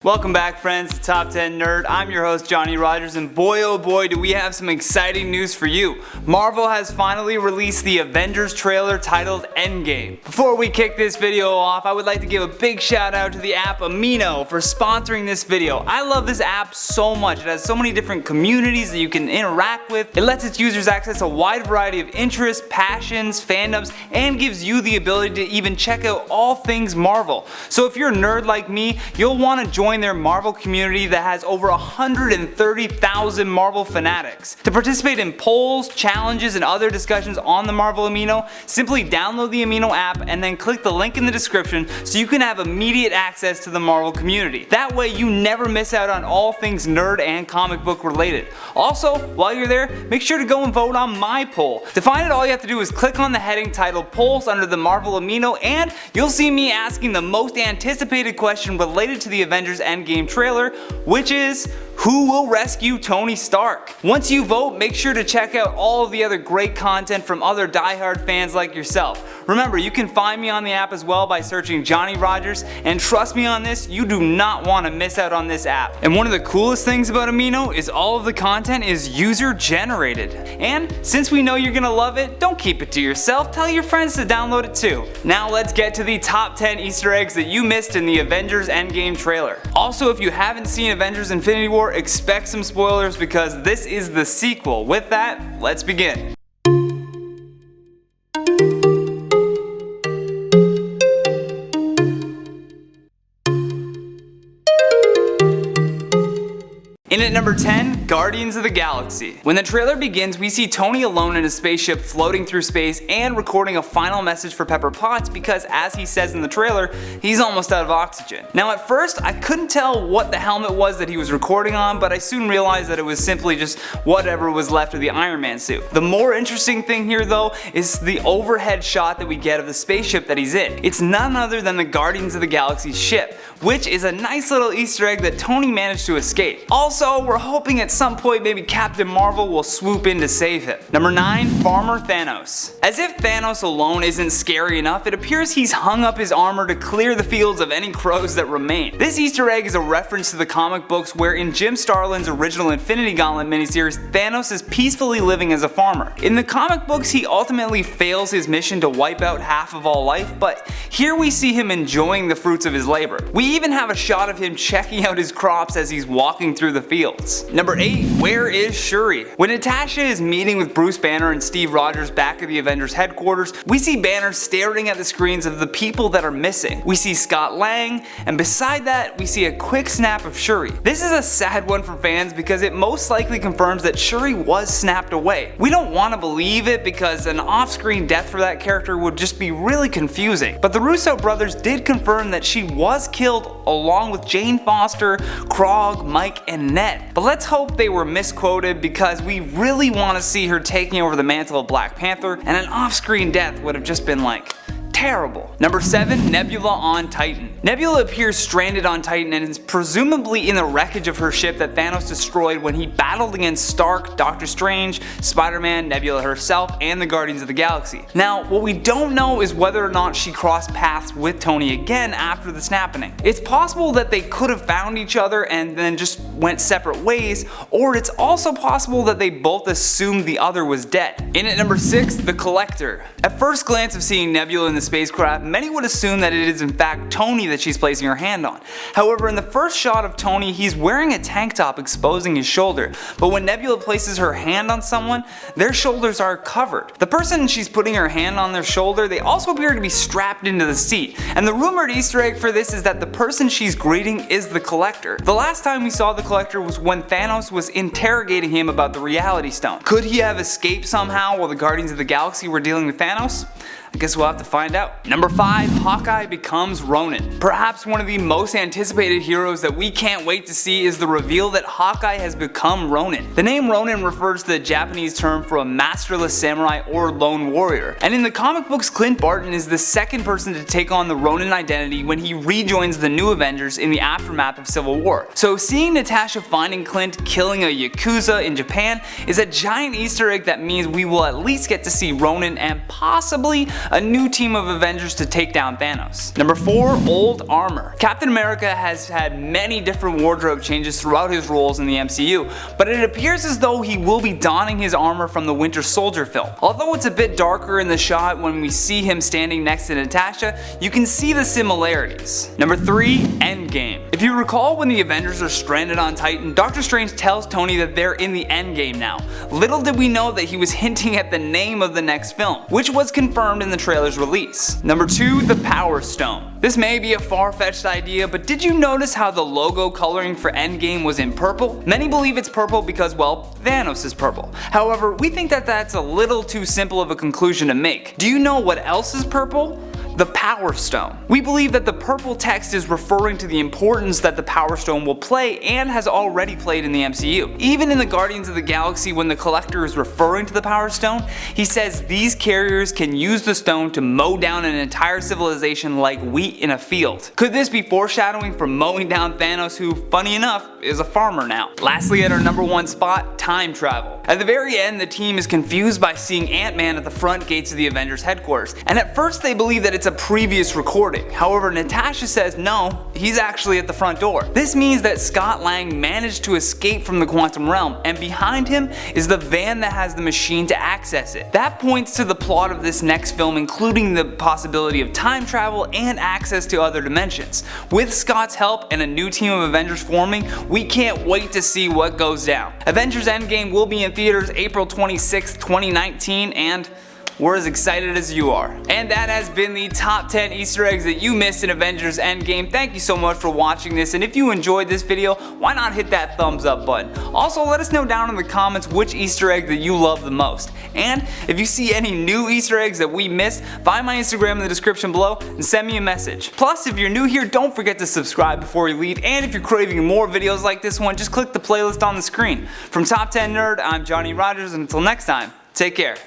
Welcome back, friends, to Top 10 Nerd. I'm your host, Johnny Rogers, and boy oh boy do we have some exciting news for you. Marvel has finally released the Avengers trailer titled EndGame. Before we kick this video off, I would like to give a big shout out to the app Amino for sponsoring this video. I love this app so much. It has so many different communities that you can interact with. It lets its users access a wide variety of interests, passions, fandoms, and gives you the ability to even check out all things Marvel. So if you're a nerd like me, you'll want to join their Marvel community that has over 130,000 Marvel fanatics. To participate in polls, challenges, and other discussions on the Marvel Amino, simply download the Amino app and then click the link in the description so you can have immediate access to the Marvel community. That way you never miss out on all things nerd and comic book related. Also, while you're there, make sure to go and vote on my poll. To find it, all you have to do is click on the heading titled Polls under the Marvel Amino, and you'll see me asking the most anticipated question related to the Avengers EndGame trailer, which is, who will rescue Tony Stark? Once you vote, make sure to check out all of the other great content from other diehard fans like yourself. Remember, you can find me on the app as well by searching Johnny Rogers, and trust me on this, you do not want to miss out on this app. And one of the coolest things about Amino is all of the content is user generated. And since we know you're gonna love it, don't keep it to yourself, tell your friends to download it too. Now let's get to the top 10 Easter eggs that you missed in the Avengers EndGame trailer. Also, if you haven't seen Avengers Infinity War, expect some spoilers because this is the sequel. With that, let's begin. In at number 10, Guardians of the Galaxy. When the trailer begins, we see Tony alone in a spaceship floating through space and recording a final message for Pepper Potts because, as he says in the trailer, he's almost out of oxygen. Now at first, I couldn't tell what the helmet was that he was recording on, but I soon realized that it was simply just whatever was left of the Iron Man suit. The more interesting thing here though is the overhead shot that we get of the spaceship that he's in. It's none other than the Guardians of the Galaxy ship, which is a nice little Easter egg that Tony managed to escape. Also, we're hoping at some point maybe Captain Marvel will swoop in to save him. Number 9, Farmer Thanos. As if Thanos alone isn't scary enough, it appears he's hung up his armor to clear the fields of any crows that remain. This Easter egg is a reference to the comic books where in Jim Starlin's original Infinity Gauntlet miniseries, Thanos is peacefully living as a farmer. In the comic books, he ultimately fails his mission to wipe out half of all life, but here we see him enjoying the fruits of his labor. We even have a shot of him checking out his crops as he's walking through the fields. Number 8, where is Shuri? When Natasha is meeting with Bruce Banner and Steve Rogers back at the Avengers headquarters, we see Banner staring at the screens of the people that are missing. We see Scott Lang, and beside that, we see a quick snap of Shuri. This is a sad one for fans because it most likely confirms that Shuri was snapped away. We don't want to believe it because an off-screen death for that character would just be really confusing, but the Russo brothers did confirm that she was killed along with Jane Foster, Krog, Mike, and Ned. But let's hope they were misquoted because we really want to see her taking over the mantle of Black Panther, and an off-screen death would have just been like terrible. Number 7, Nebula on Titan. Nebula appears stranded on Titan and is presumably in the wreckage of her ship that Thanos destroyed when he battled against Stark, Doctor Strange, Spider-Man, Nebula herself, and the Guardians of the Galaxy. Now, what we don't know is whether or not she crossed paths with Tony again after the snapping. It's possible that they could have found each other and then just went separate ways, or it's also possible that they both assumed the other was dead. In at number 6, the Collector. At first glance of seeing Nebula in the spacecraft, many would assume that it is in fact Tony that she's placing her hand on. However, in the first shot of Tony, he's wearing a tank top exposing his shoulder, but when Nebula places her hand on someone, their shoulders are covered. The person she's putting her hand on their shoulder, they also appear to be strapped into the seat, and the rumored Easter egg for this is that the person she's greeting is the Collector. The last time we saw the Collector was when Thanos was interrogating him about the Reality Stone. Could he have escaped somehow while the Guardians of the Galaxy were dealing with Thanos? I guess we'll have to find out. Number 5, Hawkeye becomes Ronin. Perhaps one of the most anticipated heroes that we can't wait to see is the reveal that Hawkeye has become Ronin. The name Ronin refers to the Japanese term for a masterless samurai or lone warrior. And in the comic books, Clint Barton is the second person to take on the Ronin identity when he rejoins the new Avengers in the aftermath of Civil War. So seeing Natasha finding Clint killing a Yakuza in Japan is a giant Easter egg that means we will at least get to see Ronin and possibly a new team of Avengers to take down Thanos. Number 4, old armor. Captain America has had many different wardrobe changes throughout his roles in the MCU, but it appears as though he will be donning his armor from the Winter Soldier film. Although it's a bit darker in the shot when we see him standing next to Natasha, you can see the similarities. Number 3, EndGame. If you recall, when the Avengers are stranded on Titan, Doctor Strange tells Tony that they're in the EndGame now. Little did we know that he was hinting at the name of the next film, which was confirmed in the trailer's release. Number 2, the Power Stone. This may be a far-fetched idea, but did you notice how the logo coloring for EndGame was in purple? Many believe it's purple because, well, Thanos is purple. However, we think that that's a little too simple of a conclusion to make. Do you know what else is purple? The Power Stone. We believe that the purple text is referring to the importance that the Power Stone will play and has already played in the MCU. Even in the Guardians of the Galaxy, when the Collector is referring to the Power Stone, he says these carriers can use the stone to mow down an entire civilization like wheat in a field. Could this be foreshadowing for mowing down Thanos, who, funny enough, is a farmer now? Lastly, at our number 1 spot, time travel. At the very end, the team is confused by seeing Ant-Man at the front gates of the Avengers headquarters, and at first they believe that it's a previous recording. However, Natasha says no, he's actually at the front door. This means that Scott Lang managed to escape from the quantum realm, and behind him is the van that has the machine to access it. That points to the plot of this next film, including the possibility of time travel and access to other dimensions. With Scott's help and a new team of Avengers forming, we can't wait to see what goes down. Avengers Endgame will be in theaters April 26, 2019, and we're as excited as you are. And that has been the top 10 Easter eggs that you missed in Avengers Endgame. Thank you so much for watching this, and if you enjoyed this video, why not hit that thumbs up button? Also, let us know down in the comments which Easter egg that you love the most. And if you see any new Easter eggs that we missed, find my Instagram in the description below and send me a message. Plus, if you're new here, don't forget to subscribe before you leave, and if you're craving more videos like this one, just click the playlist on the screen. From Top 10 Nerd, I'm Johnny Rogers, and until next time, take care.